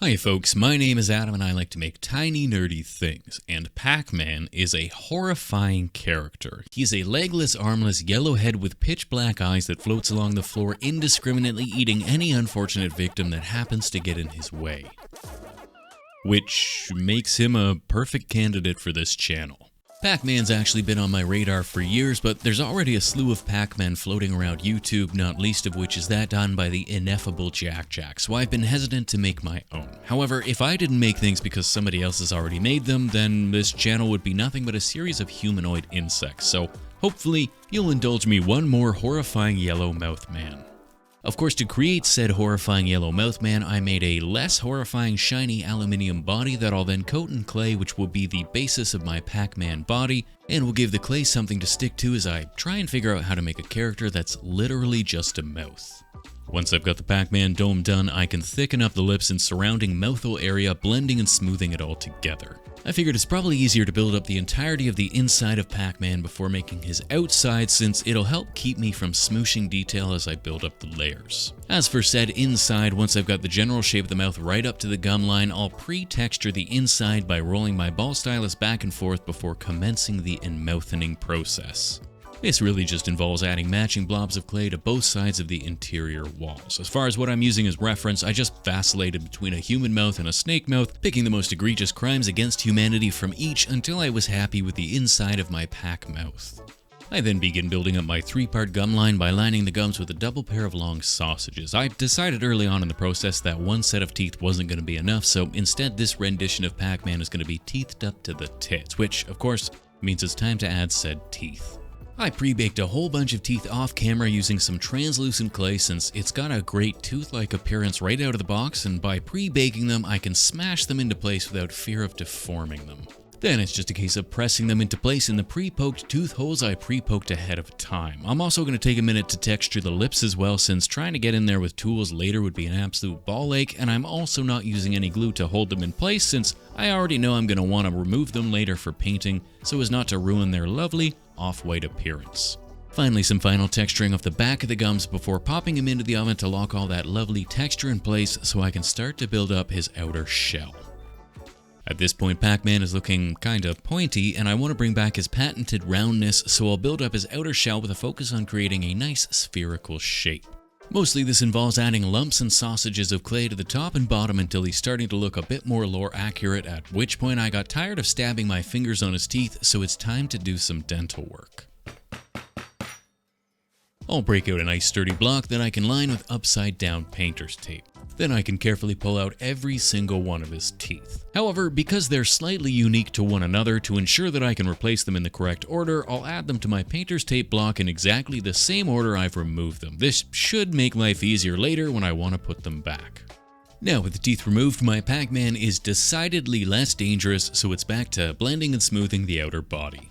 Hi folks, my name is Adam and I like to make tiny nerdy things, and Pac-Man is a horrifying character. He's a legless, armless, yellow head with pitch black eyes that floats along the floor indiscriminately eating any unfortunate victim that happens to get in his way. Which makes him a perfect candidate for this channel. Pac-Man's actually been on my radar for years, but there's already a slew of Pac-Man floating around YouTube, not least of which is that done by the ineffable Jack, so I've been hesitant to make my own. However, if I didn't make things because somebody else has already made them, then this channel would be nothing but a series of humanoid insects, so hopefully you'll indulge me one more horrifying yellow mouth man. Of course, to create said horrifying yellow mouth man, I made a less horrifying shiny aluminium body that I'll then coat in clay, which will be the basis of my Pac-Man body, and will give the clay something to stick to as I try and figure out how to make a character that's literally just a mouth. Once I've got the Pac-Man dome done, I can thicken up the lips and surrounding mouthhole area, blending and smoothing it all together. I figured it's probably easier to build up the entirety of the inside of Pac-Man before making his outside, since it'll help keep me from smooshing detail as I build up the layers. As for said inside, once I've got the general shape of the mouth right up to the gum line, I'll pre-texture the inside by rolling my ball stylus back and forth before commencing the enmouthening process. This really just involves adding matching blobs of clay to both sides of the interior walls. As far as what I'm using as reference, I just vacillated between a human mouth and a snake mouth, picking the most egregious crimes against humanity from each until I was happy with the inside of my pack mouth. I then begin building up my three-part gum line by lining the gums with a double pair of long sausages. I decided early on in the process that one set of teeth wasn't going to be enough, so instead this rendition of Pac-Man is going to be teethed up to the tits, which, of course, means it's time to add said teeth. I pre-baked a whole bunch of teeth off camera using some translucent clay since it's got a great tooth-like appearance right out of the box, and by pre-baking them I can smash them into place without fear of deforming them. Then it's just a case of pressing them into place in the pre-poked tooth holes I pre-poked ahead of time. I'm also going to take a minute to texture the lips as well, since trying to get in there with tools later would be an absolute ball ache, and I'm also not using any glue to hold them in place since I already know I'm going to want to remove them later for painting so as not to ruin their lovely off-white appearance. Finally, some final texturing of the back of the gums before popping him into the oven to lock all that lovely texture in place so I can start to build up his outer shell. At this point, Pac-Man is looking kinda pointy, and I want to bring back his patented roundness, so I'll build up his outer shell with a focus on creating a nice spherical shape. Mostly this involves adding lumps and sausages of clay to the top and bottom until he's starting to look a bit more lore accurate, at which point I got tired of stabbing my fingers on his teeth, so it's time to do some dental work. I'll break out a nice sturdy block that I can line with upside down painter's tape. Then I can carefully pull out every single one of his teeth. However, because they're slightly unique to one another, to ensure that I can replace them in the correct order, I'll add them to my painter's tape block in exactly the same order I've removed them. This should make life easier later when I want to put them back. Now with the teeth removed, my Pac-Man is decidedly less dangerous, so it's back to blending and smoothing the outer body.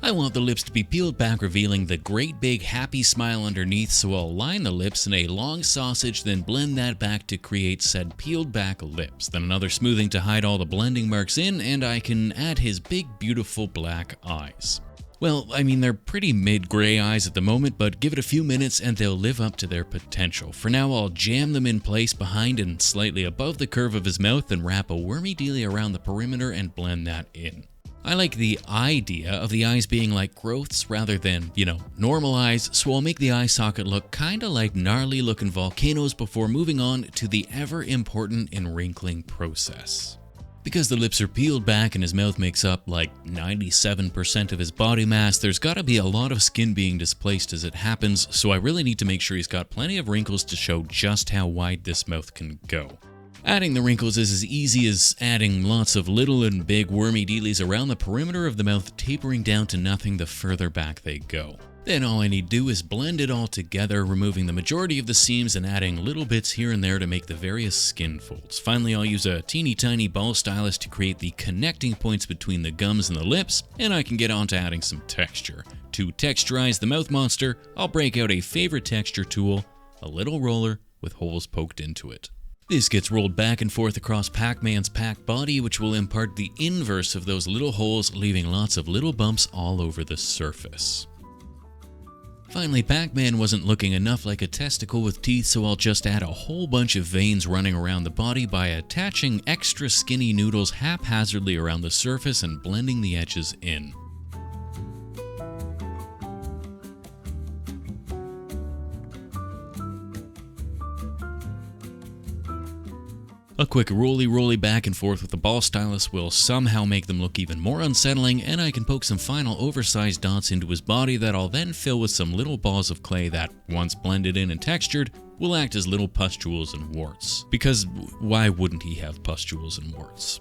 I want the lips to be peeled back, revealing the great big happy smile underneath, so I'll line the lips in a long sausage, then blend that back to create said peeled back lips. Then another smoothing to hide all the blending marks in, and I can add his big beautiful black eyes. Well, I mean, they're pretty mid-gray eyes at the moment, but give it a few minutes and they'll live up to their potential. For now, I'll jam them in place behind and slightly above the curve of his mouth and wrap a wormy dealy around the perimeter and blend that in. I like the idea of the eyes being like growths rather than, normal eyes, so I'll make the eye socket look kinda like gnarly looking volcanoes before moving on to the ever important enwrinkling process. Because the lips are peeled back and his mouth makes up like 97% of his body mass, there's gotta be a lot of skin being displaced as it happens, so I really need to make sure he's got plenty of wrinkles to show just how wide this mouth can go. Adding the wrinkles is as easy as adding lots of little and big wormy dealies around the perimeter of the mouth, tapering down to nothing the further back they go. Then all I need to do is blend it all together, removing the majority of the seams and adding little bits here and there to make the various skin folds. Finally, I'll use a teeny tiny ball stylus to create the connecting points between the gums and the lips, and I can get on to adding some texture. To texturize the mouth monster, I'll break out a favorite texture tool, a little roller with holes poked into it. This gets rolled back and forth across Pac-Man's pack body, which will impart the inverse of those little holes, leaving lots of little bumps all over the surface. Finally, Pac-Man wasn't looking enough like a testicle with teeth, so I'll just add a whole bunch of veins running around the body by attaching extra skinny noodles haphazardly around the surface and blending the edges in. A quick roly back and forth with the ball stylus will somehow make them look even more unsettling, and I can poke some final oversized dots into his body that I'll then fill with some little balls of clay that, once blended in and textured, will act as little pustules and warts. Because why wouldn't he have pustules and warts?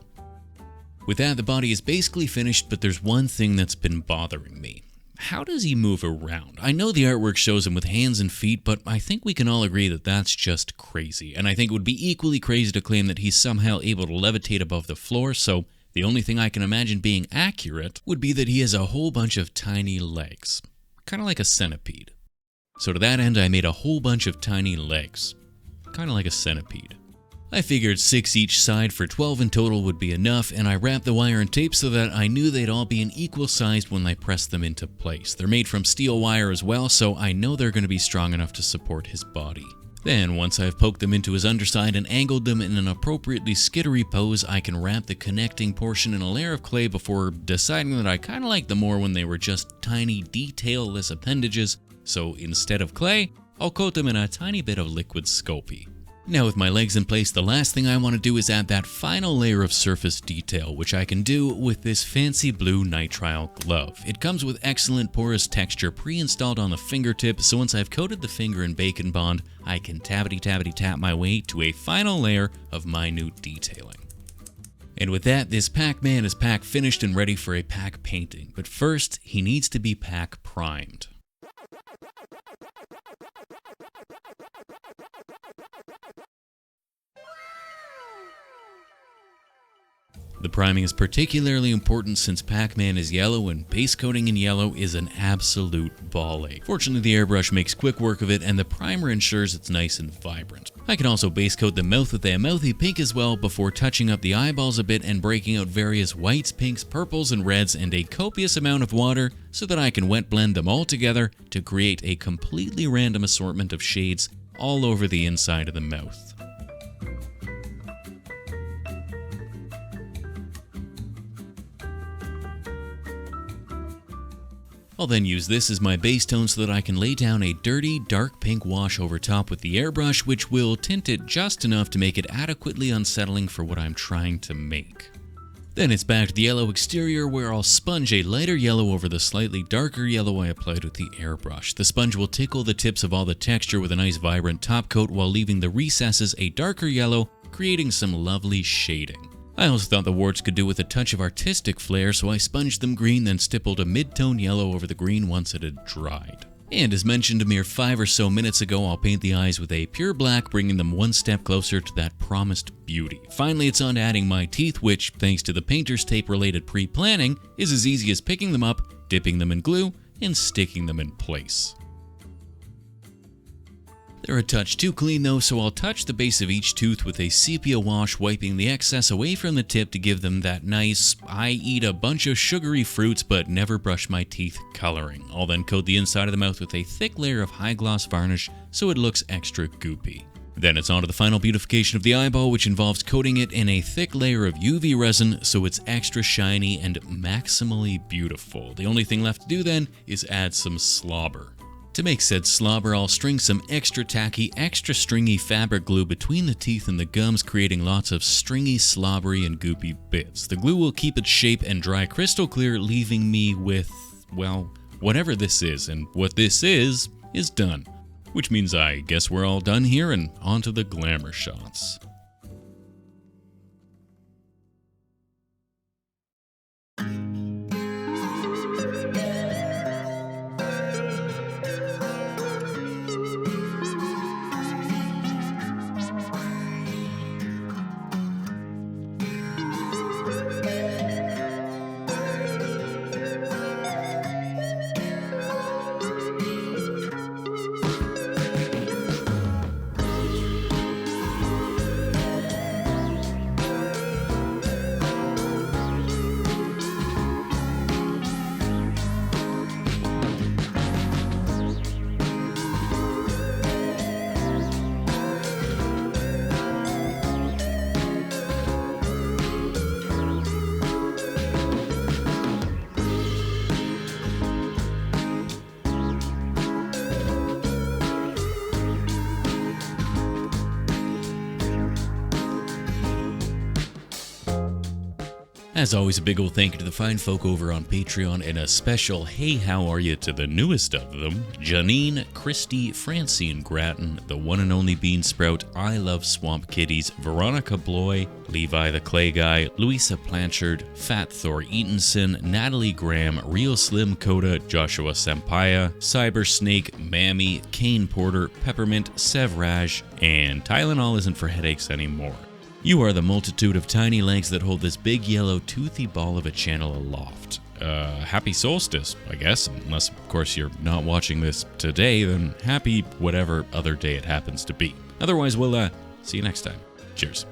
With that, the body is basically finished, but there's one thing that's been bothering me. How does he move around? I know the artwork shows him with hands and feet, but I think we can all agree that that's just crazy. And I think it would be equally crazy to claim that he's somehow able to levitate above the floor, so the only thing I can imagine being accurate would be that he has a whole bunch of tiny legs. Kind of like a centipede. So to that end, I made a whole bunch of tiny legs. Kind of like a centipede. I figured 6 each side for 12 in total would be enough, and I wrapped the wire in tape so that I knew they'd all be an equal size when I pressed them into place. They're made from steel wire as well, so I know they're going to be strong enough to support his body. Then, once I've poked them into his underside and angled them in an appropriately skittery pose, I can wrap the connecting portion in a layer of clay before deciding that I kind of liked them more when they were just tiny, detail-less appendages, so instead of clay, I'll coat them in a tiny bit of liquid Sculpey. Now with my legs in place, the last thing I want to do is add that final layer of surface detail, which I can do with this fancy blue nitrile glove. It comes with excellent porous texture pre-installed on the fingertip, so once I've coated the finger in Bacon Bond, I can tappity tap my way to a final layer of minute detailing. And with that, this Pac-Man is pack finished and ready for a pack painting, but first, he needs to be pack primed. The priming is particularly important since Pac-Man is yellow and base coating in yellow is an absolute ball ache. Fortunately, the airbrush makes quick work of it and the primer ensures it's nice and vibrant. I can also base coat the mouth with a mouthy pink as well before touching up the eyeballs a bit and breaking out various whites, pinks, purples, and reds and a copious amount of water so that I can wet blend them all together to create a completely random assortment of shades all over the inside of the mouth. I'll then use this as my base tone so that I can lay down a dirty, dark pink wash over top with the airbrush, which will tint it just enough to make it adequately unsettling for what I'm trying to make. Then it's back to the yellow exterior where I'll sponge a lighter yellow over the slightly darker yellow I applied with the airbrush. The sponge will tickle the tips of all the texture with a nice vibrant top coat while leaving the recesses a darker yellow, creating some lovely shading. I also thought the warts could do with a touch of artistic flair, so I sponged them green, then stippled a mid-tone yellow over the green once it had dried. And as mentioned a mere 5 or so minutes ago, I'll paint the eyes with a pure black, bringing them one step closer to that promised beauty. Finally, it's on to adding my teeth, which, thanks to the painter's tape-related pre-planning, is as easy as picking them up, dipping them in glue, and sticking them in place. They're a touch too clean though, so I'll touch the base of each tooth with a sepia wash, wiping the excess away from the tip to give them that nice, I eat a bunch of sugary fruits but never brush my teeth coloring. I'll then coat the inside of the mouth with a thick layer of high gloss varnish so it looks extra goopy. Then it's on to the final beautification of the eyeball, which involves coating it in a thick layer of UV resin so it's extra shiny and maximally beautiful. The only thing left to do then is add some slobber. To make said slobber, I'll string some extra tacky, extra stringy fabric glue between the teeth and the gums, creating lots of stringy, slobbery, and goopy bits. The glue will keep its shape and dry crystal clear, leaving me with, well, whatever this is, and what this is done. Which means I guess we're all done here and on to the glamour shots. As always, a big ol' thank you to the fine folk over on Patreon, and a special hey how are you to the newest of them, Janine, Christy, Francine Grattan, the one and only Bean Sprout, I Love Swamp Kitties, Veronica Bloy, Levi the Clay Guy, Louisa Blanchard, Fat Thor Eatonson, Natalie Graham, Real Slim Coda, Joshua Sampaya, Cyber Snake, Mammy, Kane Porter, Peppermint, Sevraj, and Tylenol isn't for headaches anymore. You are the multitude of tiny legs that hold this big yellow toothy ball of a channel aloft. Happy solstice, I guess, unless of course you're not watching this today, then happy whatever other day it happens to be. Otherwise, we'll see you next time. Cheers.